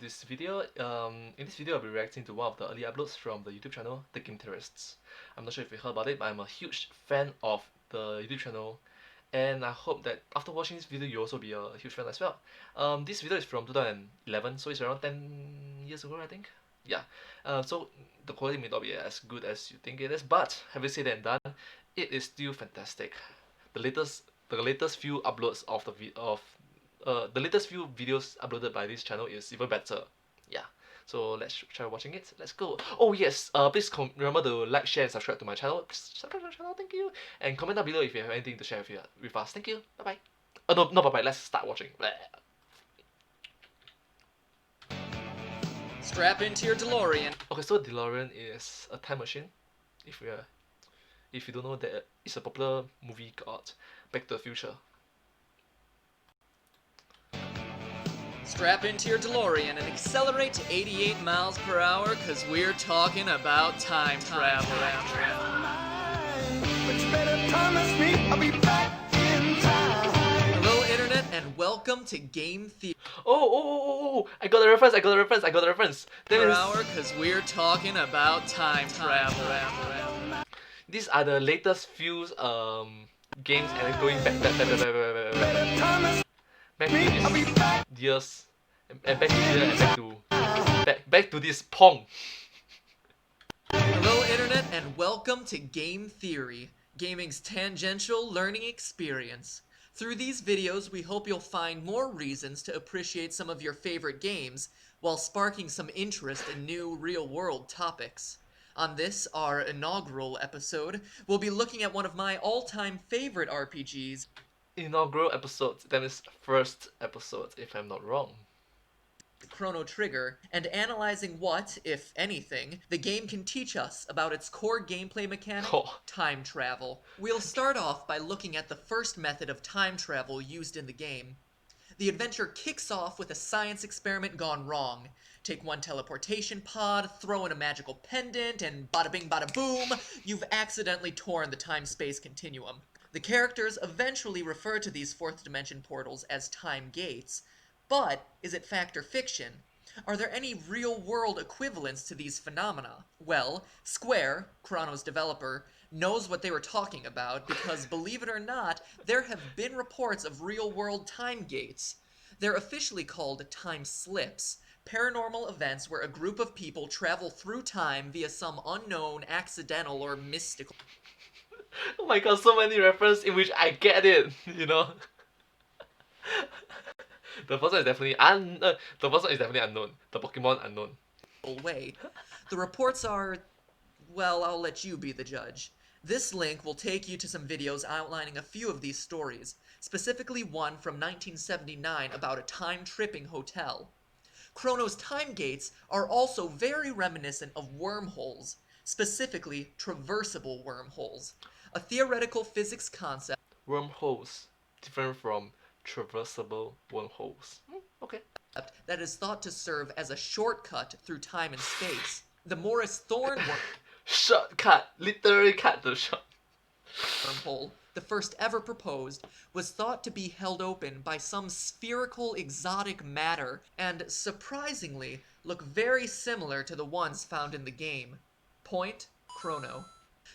this video. In this video, I'll be reacting to one of the early uploads from the YouTube channel, The Theorists. I'm not sure if you heard about it, but I'm a huge fan of the YouTube channel, and I hope that after watching this video, you'll also be a huge fan as well. This video is from 2011, so it's around 10 years ago, I think. Yeah. So the quality may not be as good as you think it is, but having said and done, it is still fantastic. The latest few uploads of the latest few videos uploaded by this channel is even better. Yeah. So let's try watching it. Let's go. Oh yes. Please remember to like, share, and subscribe to my channel. Please subscribe to my channel. Thank you. And comment down below if you have anything to share with us. Thank you. Bye bye. Oh no, not bye bye. Let's start watching. Bleh. Strap into your DeLorean. Okay, so DeLorean is a time machine. If you don't know that, it's a popular movie called Back to the Future. Strap into your DeLorean and accelerate to 88 miles per hour because we're talking about time travel. Hello Internet and welcome to Game Theory. Oh, I got a reference. That Per is, hour because we're talking about time travel. these are the latest few games and going back to these years and back to here and back to this Pong. Hello Internet and welcome to Game Theory, gaming's tangential learning experience. Through these videos, we hope you'll find more reasons to appreciate some of your favorite games while sparking some interest in new real-world topics. On this, our inaugural episode, we'll be looking at one of my all-time favorite RPGs, Inaugural episode, that is first episode if I'm not wrong. Chrono Trigger, and analyzing what, if anything, the game can teach us about its core gameplay mechanic, Oh. time travel. We'll start off by looking at the first method of time travel used in the game. The adventure kicks off with a science experiment gone wrong. Take one teleportation pod, throw in a magical pendant, and bada bing bada boom, you've accidentally torn the time-space continuum. The characters eventually refer to these fourth dimension portals as time gates. But is it fact or fiction? Are there any real-world equivalents to these phenomena? Well, Square, Chrono's developer, knows what they were talking about because, believe it or not, there have been reports of real-world time gates. They're officially called time slips, paranormal events where a group of people travel through time via some unknown, accidental, or mystical... Oh my god, so many references in which I get it, you know. The first one is definitely unknown. The Pokemon unknown. way. The reports are, well, I'll let you be the judge. This link will take you to some videos outlining a few of these stories, specifically one from 1979 about a time-tripping hotel. Chrono's time gates are also very reminiscent of wormholes, specifically traversable wormholes, a theoretical physics concept Wormholes, different from traversable wormholes. Okay. that is thought to serve as a shortcut through time and space. The Morris Thorne Shortcut, literally cut the short. wormhole, the first ever proposed, was thought to be held open by some spherical exotic matter and, surprisingly, look very similar to the ones found in the game. Point, Chrono.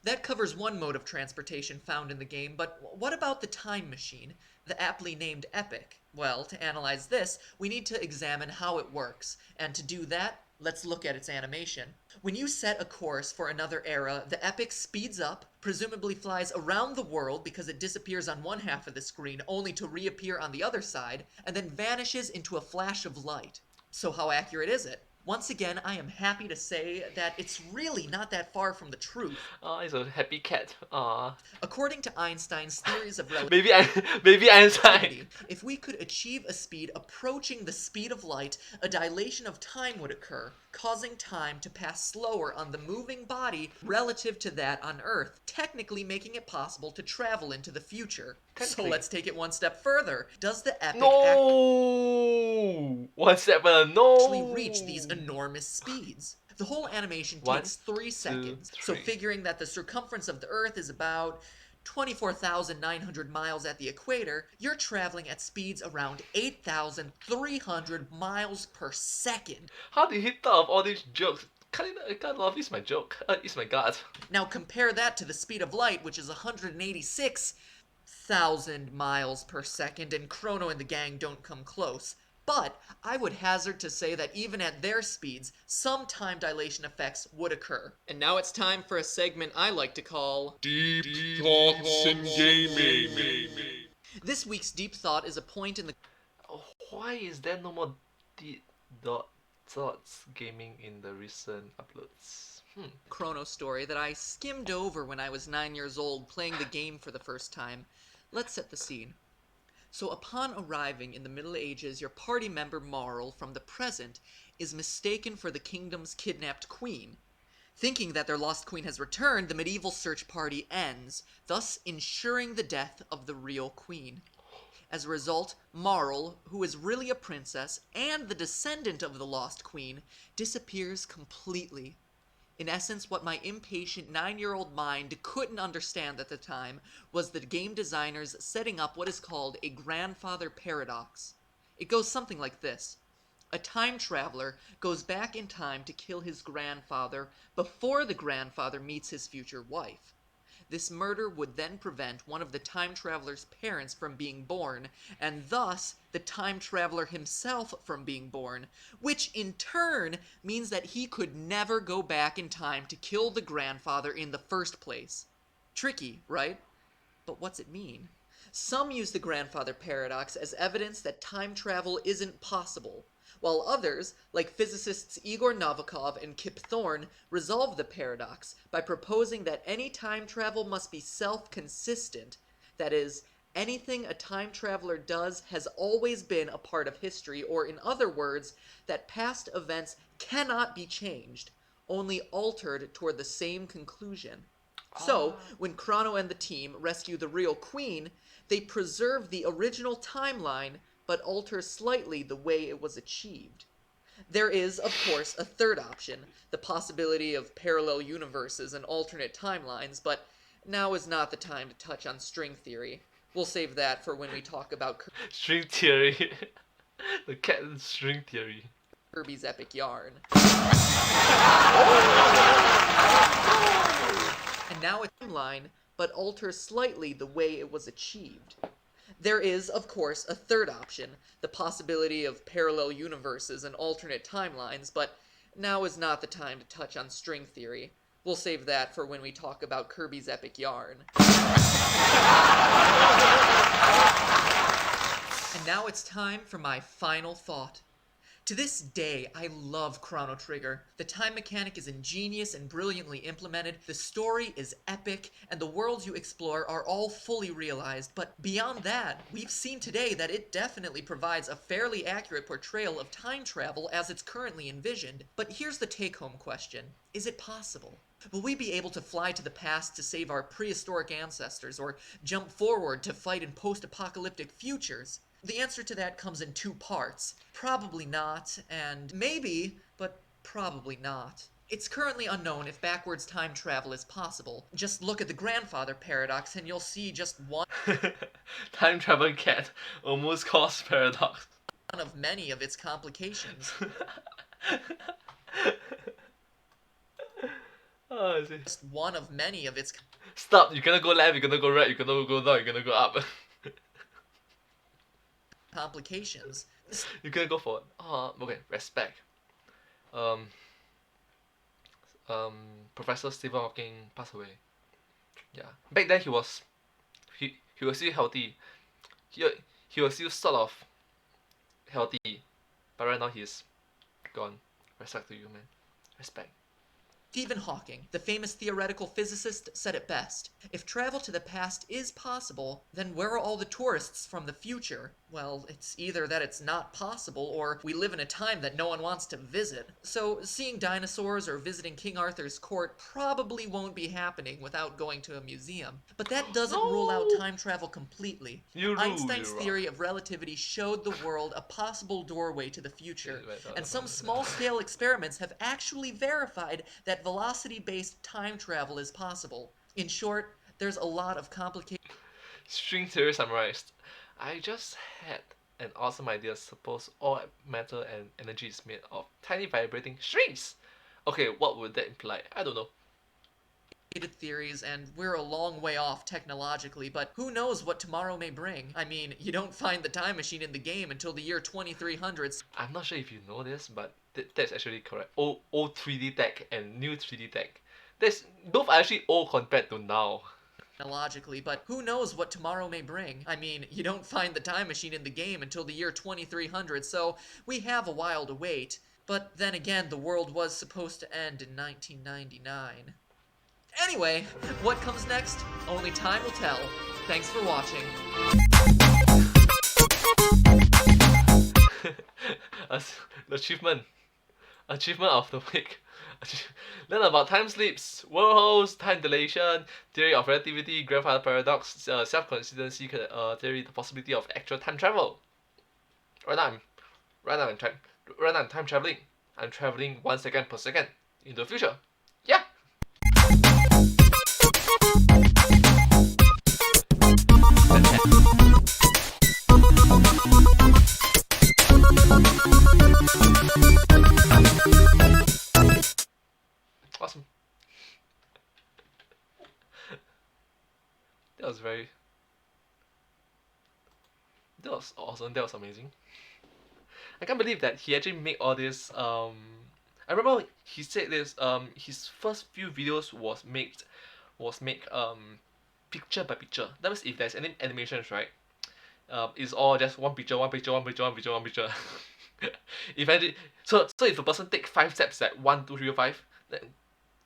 That covers one mode of transportation found in the game, but what about the time machine, the aptly named Epic? Well, to analyze this, we need to examine how it works, and to do that, let's look at its animation. When you set a course for another era, the Epic speeds up, presumably flies around the world because it disappears on one half of the screen only to reappear on the other side, and then vanishes into a flash of light. So how accurate is it? Once again, I am happy to say that it's really not that far from the truth. Oh, it's a happy cat. Aw. According to Einstein's theories of Maybe Einstein. relativity, if we could achieve a speed approaching the speed of light, a dilation of time would occur, causing time to pass slower on the moving body relative to that on Earth, technically making it possible to travel into the future. So Technically. let's take it one step further. Does the Epic No! One step further, no! actually reach these enormous speeds? The whole animation One, takes 3 seconds, so three. figuring that the circumference of the Earth is about 24,900 miles at the equator, you're traveling at speeds around 8,300 miles per second. How did he thought of all these jokes? Kind of, it's my joke. It's my god. Now compare that to the speed of light, which is 186,000 miles per second, and Chrono and the gang don't come close. But I would hazard to say that even at their speeds, some time dilation effects would occur. And now it's time for a segment I like to call Deep Thoughts in Gaming. This week's Deep Thought is a point in the Why is there no more thoughts gaming in the recent uploads? Chrono story that I skimmed over when I was 9 years old playing the game for the first time. Let's set the scene. So upon arriving in the Middle Ages, your party member Marl from the present is mistaken for the kingdom's kidnapped queen. Thinking that their lost queen has returned, the medieval search party ends, thus ensuring the death of the real queen. As a result, Marl, who is really a princess and the descendant of the lost queen, disappears completely. In essence, what my impatient 9-year-old mind couldn't understand at the time was the game designers setting up what is called a grandfather paradox. It goes something like this. A time traveler goes back in time to kill his grandfather before the grandfather meets his future wife. This murder would then prevent one of the time traveler's parents from being born, and thus the time traveler himself from being born, which in turn means that he could never go back in time to kill the grandfather in the first place. Tricky, right? But what's it mean? Some use the grandfather paradox as evidence that time travel isn't possible, while others, like physicists Igor Novikov and Kip Thorne, resolve the paradox by proposing that any time travel must be self-consistent, that is, anything a time traveler does has always been a part of history, or in other words, that past events cannot be changed, only altered toward the same conclusion. So, when Chrono and the team rescue the real queen, they preserve the original timeline, but alter slightly the way it was achieved. There is, of course, a third option, the possibility of parallel universes and alternate timelines, but now is not the time to touch on string theory. We'll save that for when we talk about String theory. The cat string theory. Kirby's Epic Yarn. And now a timeline, but alter slightly the way it was achieved. There is, of course, a third option, the possibility of parallel universes and alternate timelines, but now is not the time to touch on string theory. We'll save that for when we talk about Kirby's Epic Yarn. And now it's time for my final thought. To this day, I love Chrono Trigger. The time mechanic is ingenious and brilliantly implemented, the story is epic, and the worlds you explore are all fully realized. But beyond that, we've seen today that it definitely provides a fairly accurate portrayal of time travel as it's currently envisioned. But here's the take-home question. Is it possible? Will we be able to fly to the past to save our prehistoric ancestors, or jump forward to fight in post-apocalyptic futures? The answer to that comes in two parts. Probably not, and maybe, but probably not. It's currently unknown if backwards time travel is possible. Just look at the grandfather paradox and you'll see just one Time travel cat almost caused paradox. of many of its complications. Oh, I see. Just one of many of its Stop! You're gonna go left, you're gonna go right, you're gonna go down, you're gonna go up. complications. You're gonna go forward. Okay, respect. Um, Professor Stephen Hawking passed away. Yeah, back then he was still healthy. He was still sort of healthy, but right now he's gone. Respect to you, man. Respect. Stephen Hawking, the famous theoretical physicist, said it best. If travel to the past is possible, then where are all the tourists from the future? Well, it's either that it's not possible, or we live in a time that no one wants to visit. So, seeing dinosaurs or visiting King Arthur's court probably won't be happening without going to a museum. But that doesn't rule out time travel completely. Einstein's theory of relativity showed the world a possible doorway to the future, and some small-scale experiments have actually verified that velocity-based time travel is possible. In short, there's a lot of complicated String theory summarized. I just had an awesome idea. Suppose all matter and energy is made of tiny vibrating strings. Okay, what would that imply? I don't know. theories, and we're a long way off technologically, but who knows what tomorrow may bring? I mean, you don't find the time machine in the game until the year 2300. I'm not sure if you know this, but that's actually correct. Old 3D tech and new 3D tech. That's both are actually old compared to now. Technologically, but who knows what tomorrow may bring? I mean, you don't find the time machine in the game until the year 2300, so we have a while to wait. But then again, the world was supposed to end in 1999. Anyway, what comes next? Only time will tell. Thanks for watching. Achievement. Achievement of the week. Learn about time slips, wormholes, time dilation, theory of relativity, grandfather paradox, self-consistency, theory, the possibility of actual time travel. Right now, I'm right now I'm time right now I'm time traveling. I'm traveling 1 second per second into the future. Yeah. Awesome. That was very. That was awesome. That was amazing. I can't believe that he actually made all this. I remember he said this. His first few videos was made picture by picture. That means if there's any animations, right? It's all just one picture, one picture, one picture, one picture, one picture. If I did, so if a person take 5 steps, like 1, 2, 3, 4, 5, then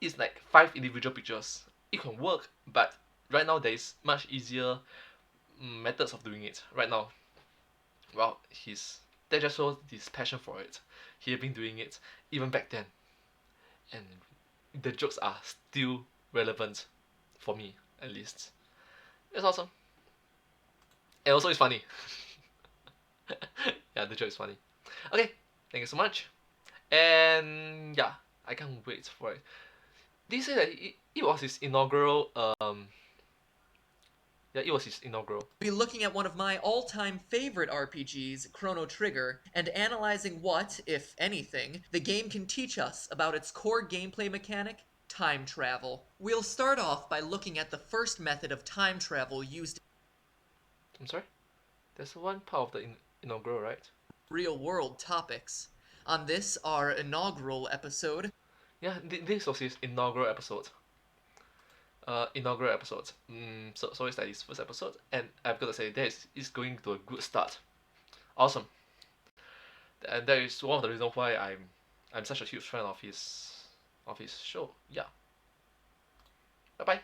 it's like 5 individual pictures. It can work, but right now there is much easier methods of doing it. Right now, well, that just shows his passion for it. He had been doing it even back then, and the jokes are still relevant for me, at least. It's awesome, and also it's funny. Yeah, the joke is funny. Okay, thank you so much, and yeah, I can't wait for it. Did he say that it was his inaugural? Yeah, it was his inaugural. We'll be looking at one of my all-time favorite RPGs, Chrono Trigger, and analyzing what, if anything, the game can teach us about its core gameplay mechanic, time travel. We'll start off by looking at the first method of time travel used I'm sorry. There's one part of the inaugural, right? in real-world topics. On this, our inaugural episode, Yeah, this was his inaugural episode. Inaugural episode. So it's like his first episode, and I've got to say that is going to a good start. Awesome, and that is one of the reasons why I'm such a huge fan of his show. Yeah. Bye bye.